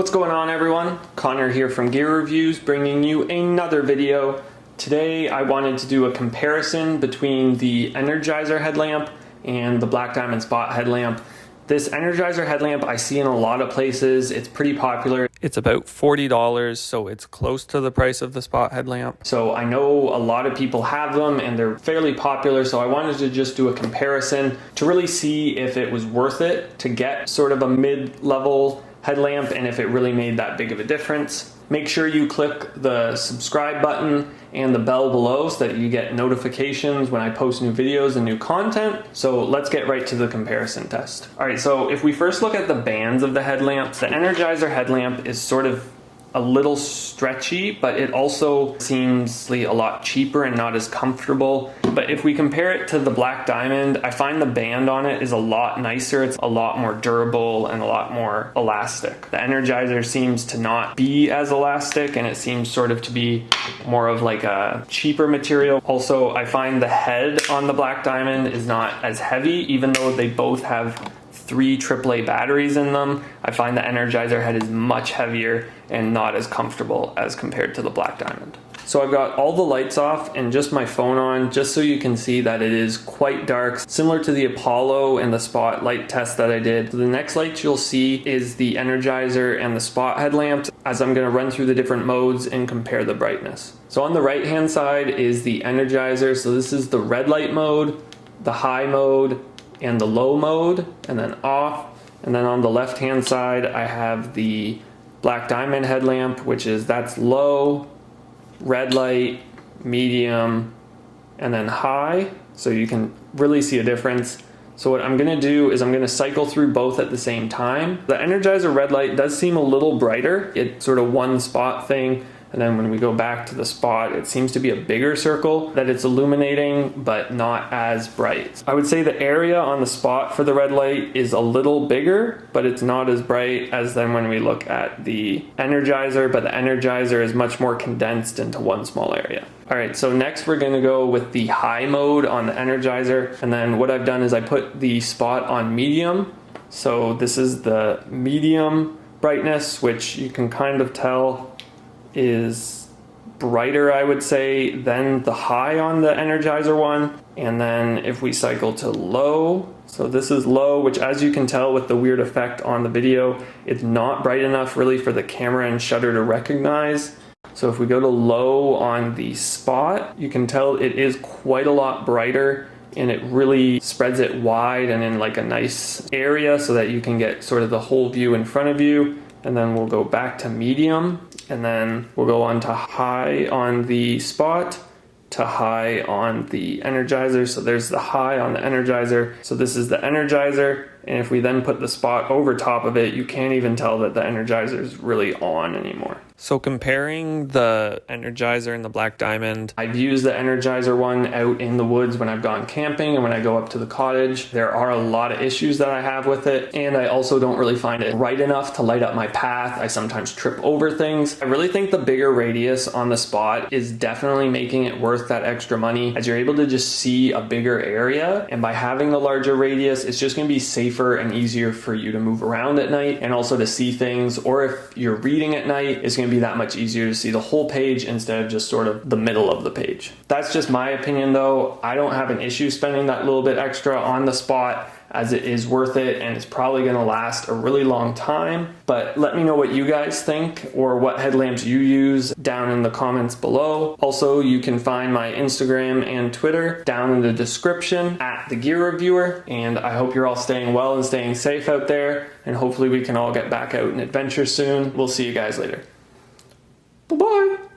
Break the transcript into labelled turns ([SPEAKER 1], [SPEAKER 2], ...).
[SPEAKER 1] What's going on, everyone? Connor here from Gear Reviews, bringing you another video. Today I wanted to do a comparison between the Energizer headlamp and the Black Diamond Spot headlamp. This Energizer headlamp I see in a lot of places. It's pretty popular. It's about $40, so it's close to the price of the Spot headlamp. So I know a lot of people have them and they're fairly popular, so I wanted to just do a comparison to really see if it was worth it to get sort of a mid-level headlamp and if it really made that big of a difference. Make sure you click the subscribe button and the bell below so that you get notifications when I post new videos and new content. So let's get right to the comparison test. All right, so if we first look at the bands of the headlamps, the Energizer headlamp is sort of a little stretchy, but it also seems a lot cheaper and not as comfortable. But if we compare it to the Black Diamond, I find the band on it is a lot nicer. It's a lot more durable and a lot more elastic. The Energizer seems to not be as elastic, and it seems sort of to be more of like a cheaper material. Also, I find the head on the Black Diamond is not as heavy, even though they both have 3 AAA batteries in them. I find the Energizer head is much heavier and not as comfortable as compared to the Black Diamond. So I've got all the lights off and just my phone on, just so you can see that it is quite dark, similar to the Apollo and the Spot light test that I did. So the next light you'll see is the Energizer and the Spot headlamps, as I'm gonna run through the different modes and compare the brightness. So on the right hand side is the Energizer. So this is the red light mode, the high mode, and the low mode, and then off. And then on the left hand side I have the Black Diamond headlamp, that's low, red light, medium, and then high, so you can really see a difference. So what I'm gonna do is I'm gonna cycle through both at the same time. The Energizer red light does seem a little brighter. It's sort of one spot thing, and then when we go back to the Spot, it seems to be a bigger circle that it's illuminating, but not as bright. I would say the area on the Spot for the red light is a little bigger, but it's not as bright as then when we look at the Energizer, but the Energizer is much more condensed into one small area. All right, so next we're gonna go with the high mode on the Energizer, and then what I've done is I put the Spot on medium. So this is the medium brightness, which you can kind of tell is brighter, I would say, than the high on the Energizer one. And then if we cycle to low, so this is low, which as you can tell with the weird effect on the video, it's not bright enough really for the camera and shutter to recognize. So if we go to low on the Spot, you can tell it is quite a lot brighter, and it really spreads it wide and in like a nice area so that you can get sort of the whole view in front of you. And then we'll go back to medium, and then we'll go on to high on the Spot, to high on the Energizer. So there's the high on the Energizer. So this is the Energizer, and if we then put the Spot over top of it, you can't even tell that the Energizer is really on anymore. So comparing the Energizer and the Black Diamond, I've used the Energizer one out in the woods when I've gone camping and when I go up to the cottage. There are a lot of issues that I have with it, and I also don't really find it bright enough to light up my path. I sometimes trip over things. I really think the bigger radius on the Spot is definitely making it worth that extra money, as you're able to just see a bigger area, and by having the larger radius, it's just gonna be safer and easier for you to move around at night and also to see things. Or if you're reading at night, it's gonna be that much easier to see the whole page instead of just sort of the middle of the page. That's just my opinion though. I don't have an issue spending that little bit extra on the Spot, as it is worth it and it's probably gonna last a really long time. But let me know what you guys think or what headlamps you use down in the comments below. Also, you can find my Instagram and Twitter down in the description at The Gear Reviewer. And I hope you're all staying well and staying safe out there, and hopefully we can all get back out and adventure soon. We'll see you guys later. Bye-bye.